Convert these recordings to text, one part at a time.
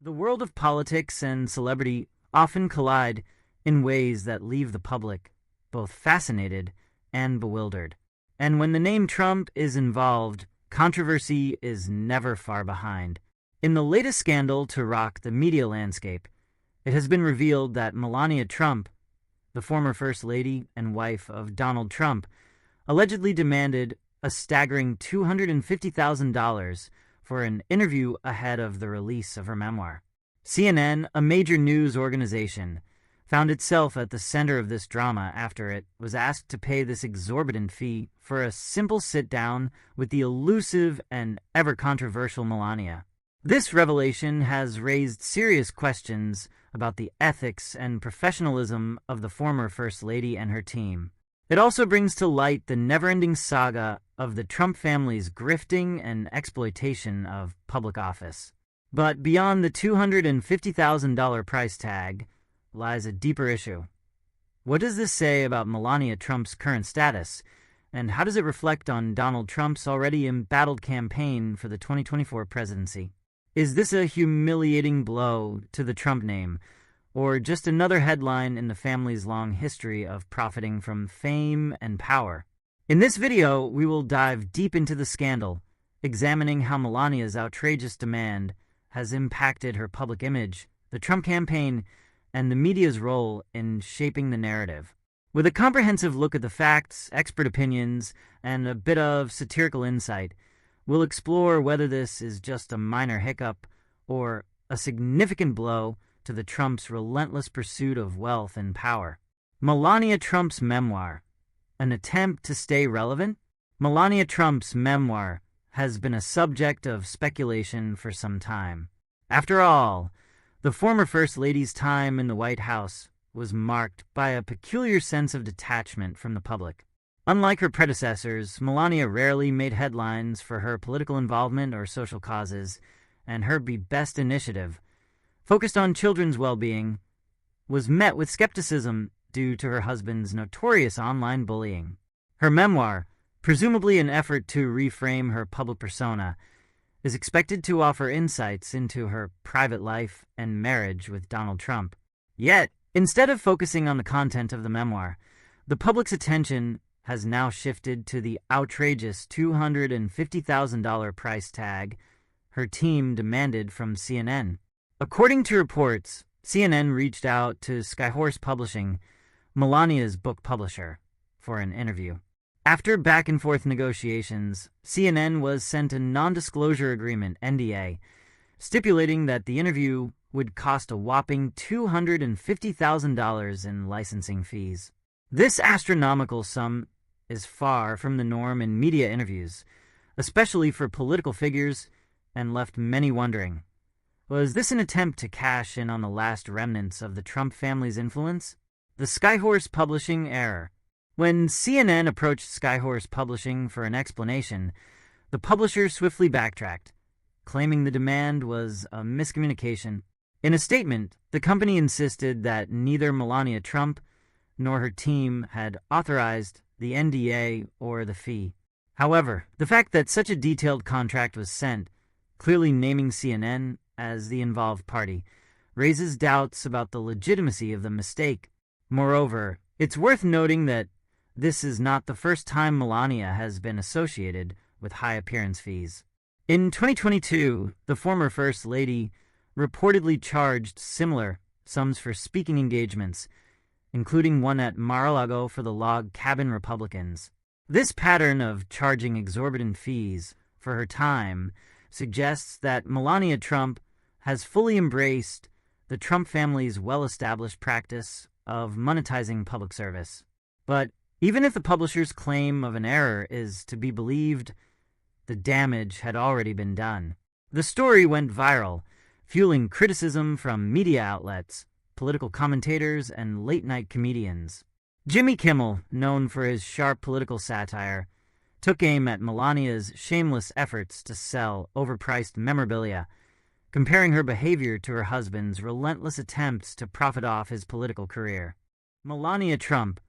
The world of politics and celebrity often collide in ways that leave the public both fascinated and bewildered. And when the name Trump is involved, controversy is never far behind. In the latest scandal to rock the media landscape, it has been revealed that Melania Trump, the former First Lady and wife of Donald Trump, allegedly demanded a staggering $250,000 for an interview ahead of the release of her memoir. CNN, a major news organization, found itself at the center of this drama after it was asked to pay this exorbitant fee for a simple sit-down with the elusive and ever-controversial Melania. This revelation has raised serious questions about the ethics and professionalism of the former First Lady and her team. It also brings to light the never-ending saga of the Trump family's grifting and exploitation of public office. But beyond the $250,000 price tag lies a deeper issue. What does this say about Melania Trump's current status, and how does it reflect on Donald Trump's already embattled campaign for the 2024 presidency? Is this a humiliating blow to the Trump name, or just another headline in the family's long history of profiting from fame and power? In this video, we will dive deep into the scandal, examining how Melania's outrageous demand has impacted her public image, the Trump campaign, and the media's role in shaping the narrative. With a comprehensive look at the facts, expert opinions, and a bit of satirical insight, we'll explore whether this is just a minor hiccup or a significant blow to the Trump's relentless pursuit of wealth and power. Melania Trump's memoir, an attempt to stay relevant? Melania Trump's memoir has been a subject of speculation for some time. After all, the former First Lady's time in the White House was marked by a peculiar sense of detachment from the public. Unlike her predecessors, Melania rarely made headlines for her political involvement or social causes, and her Be Best initiative, focused on children's well-being, was met with skepticism due to her husband's notorious online bullying. Her memoir, presumably an effort to reframe her public persona, is expected to offer insights into her private life and marriage with Donald Trump. Yet, instead of focusing on the content of the memoir, the public's attention has now shifted to the outrageous $250,000 price tag her team demanded from CNN. According to reports, CNN reached out to Skyhorse Publishing, Melania's book publisher, for an interview. After back-and-forth negotiations, CNN was sent a non-disclosure agreement, NDA, stipulating that the interview would cost a whopping $250,000 in licensing fees. This astronomical sum is far from the norm in media interviews, especially for political figures, and left many wondering, was this an attempt to cash in on the last remnants of the Trump family's influence? The Skyhorse Publishing error. When CNN approached Skyhorse Publishing for an explanation, the publisher swiftly backtracked, claiming the demand was a miscommunication. In a statement, the company insisted that neither Melania Trump nor her team had authorized the NDA or the fee. However, the fact that such a detailed contract was sent, clearly naming CNN as the involved party, raises doubts about the legitimacy of the mistake. Moreover, it's worth noting that this is not the first time Melania has been associated with high appearance fees. In 2022, the former First Lady reportedly charged similar sums for speaking engagements, including one at Mar-a-Lago for the Log Cabin Republicans. This pattern of charging exorbitant fees for her time suggests that Melania Trump has fully embraced the Trump family's well-established practice of monetizing public service. But even if the publisher's claim of an error is to be believed, the damage had already been done. The story went viral, fueling criticism from media outlets, political commentators, and late-night comedians. Jimmy Kimmel, known for his sharp political satire, took aim at Melania's shameless efforts to sell overpriced memorabilia, comparing her behavior to her husband's relentless attempts to profit off his political career. Melania Trump,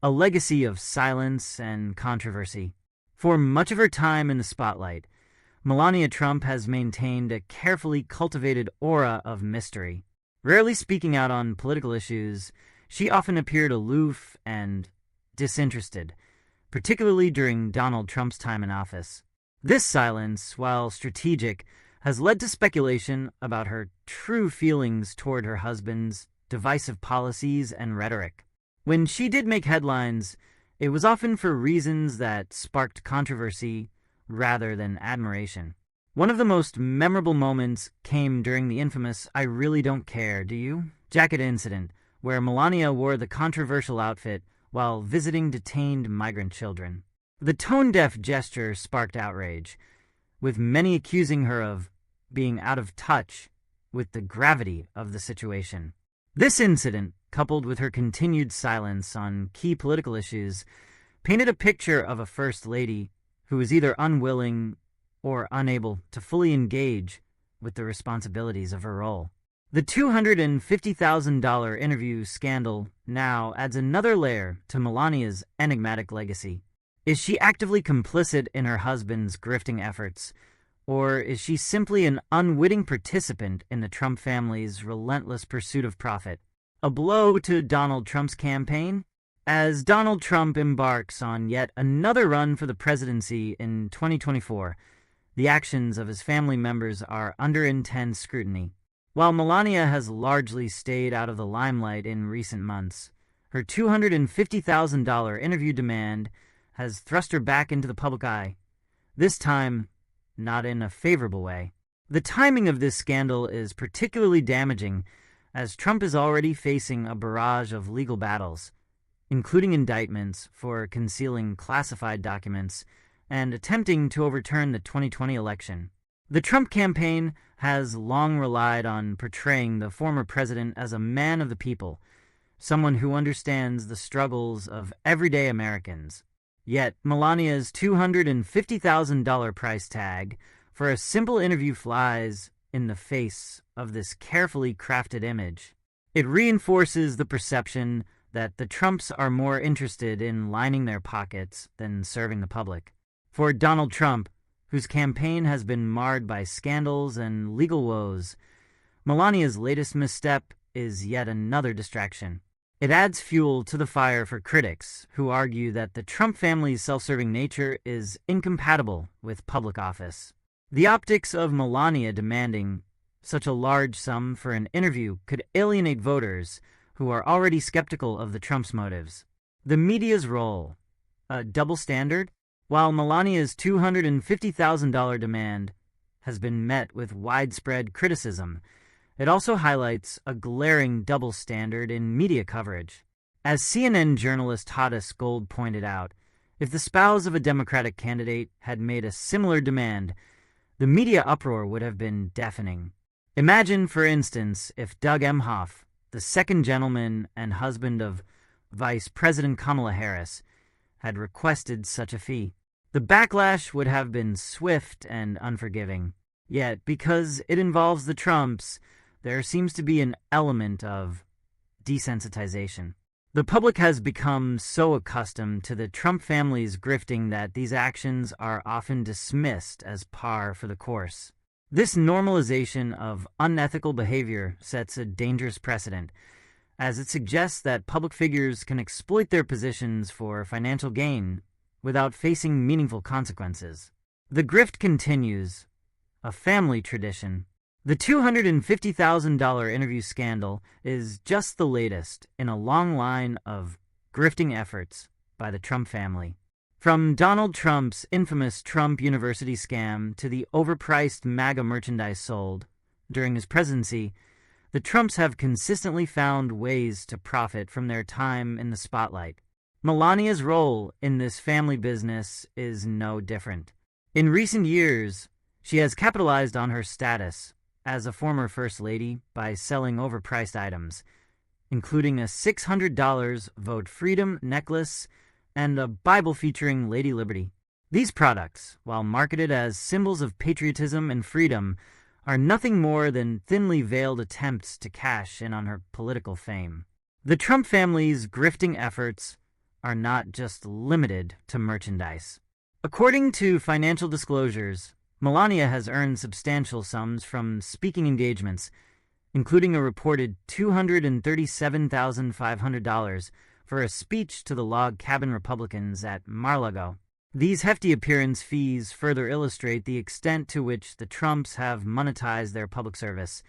a legacy of silence and controversy. For much of her time in the spotlight, Melania Trump has maintained a carefully cultivated aura of mystery. Rarely speaking out on political issues, she often appeared aloof and disinterested, particularly during Donald Trump's time in office. This silence, while strategic, has led to speculation about her true feelings toward her husband's divisive policies and rhetoric. When she did make headlines, it was often for reasons that sparked controversy rather than admiration. One of the most memorable moments came during the infamous "I really don't care, do you?" jacket incident, where Melania wore the controversial outfit while visiting detained migrant children. The tone-deaf gesture sparked outrage, with many accusing her of being out of touch with the gravity of the situation. This incident, coupled with her continued silence on key political issues, painted a picture of a First Lady who was either unwilling or unable to fully engage with the responsibilities of her role. The $250,000 interview scandal now adds another layer to Melania's enigmatic legacy. Is she actively complicit in her husband's grifting efforts, or is she simply an unwitting participant in the Trump family's relentless pursuit of profit? A blow to Donald Trump's campaign? As Donald Trump embarks on yet another run for the presidency in 2024, the actions of his family members are under intense scrutiny. While Melania has largely stayed out of the limelight in recent months, her $250,000 interview demand has thrust her back into the public eye, this time not in a favorable way. The timing of this scandal is particularly damaging, as Trump is already facing a barrage of legal battles, including indictments for concealing classified documents and attempting to overturn the 2020 election. The Trump campaign has long relied on portraying the former president as a man of the people, someone who understands the struggles of everyday Americans. Yet, Melania's $250,000 price tag for a simple interview flies in the face of this carefully crafted image. It reinforces the perception that the Trumps are more interested in lining their pockets than serving the public. For Donald Trump, whose campaign has been marred by scandals and legal woes, Melania's latest misstep is yet another distraction. It adds fuel to the fire for critics who argue that the Trump family's self-serving nature is incompatible with public office. The optics of Melania demanding such a large sum for an interview could alienate voters who are already skeptical of the Trump's motives. The media's role, a double standard. While Melania's $250,000 demand has been met with widespread criticism, it also highlights a glaring double standard in media coverage. As CNN journalist Hottest Gold pointed out, if the spouse of a Democratic candidate had made a similar demand, the media uproar would have been deafening. Imagine, for instance, if Doug Emhoff, the second gentleman and husband of Vice President Kamala Harris, had requested such a fee. The backlash would have been swift and unforgiving. Yet, because it involves the Trumps, there seems to be an element of desensitization. The public has become so accustomed to the Trump family's grifting that these actions are often dismissed as par for the course. This normalization of unethical behavior sets a dangerous precedent, as it suggests that public figures can exploit their positions for financial gain without facing meaningful consequences. The grift continues, a family tradition. The $250,000 interview scandal is just the latest in a long line of grifting efforts by the Trump family. From Donald Trump's infamous Trump University scam to the overpriced MAGA merchandise sold during his presidency, the Trumps have consistently found ways to profit from their time in the spotlight. Melania's role in this family business is no different. In recent years, she has capitalized on her status as a former First Lady by selling overpriced items, including a $600 Vote Freedom necklace and a Bible featuring Lady Liberty. These products, while marketed as symbols of patriotism and freedom, are nothing more than thinly veiled attempts to cash in on her political fame. The Trump family's grifting efforts are not just limited to merchandise. According to financial disclosures, Melania has earned substantial sums from speaking engagements, including a reported $237,500 for a speech to the log cabin Republicans at Mar-a-Lago. These hefty appearance fees further illustrate the extent to which the Trumps have monetized their public service,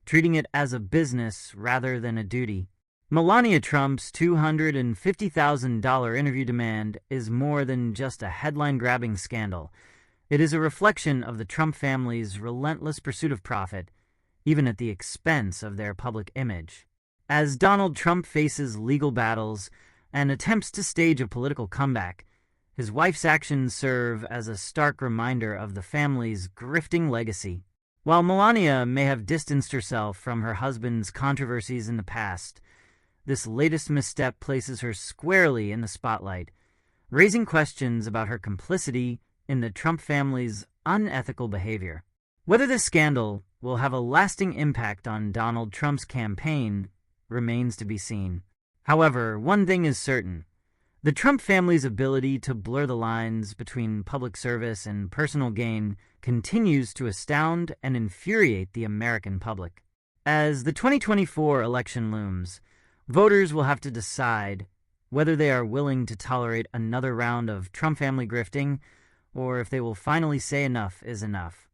treating it as a business rather than a duty. Melania Trump's $250,000 interview demand is more than just a headline-grabbing scandal. It is a reflection of the Trump family's relentless pursuit of profit, even at the expense of their public image. As Donald Trump faces legal battles and attempts to stage a political comeback, his wife's actions serve as a stark reminder of the family's grifting legacy. While Melania may have distanced herself from her husband's controversies in the past, this latest misstep places her squarely in the spotlight, raising questions about her complicity in the Trump family's unethical behavior. Whether this scandal will have a lasting impact on Donald Trump's campaign remains to be seen. However, one thing is certain. The Trump family's ability to blur the lines between public service and personal gain continues to astound and infuriate the American public. As the 2024 election looms, voters will have to decide whether they are willing to tolerate another round of Trump family grifting or if they will finally say enough is enough.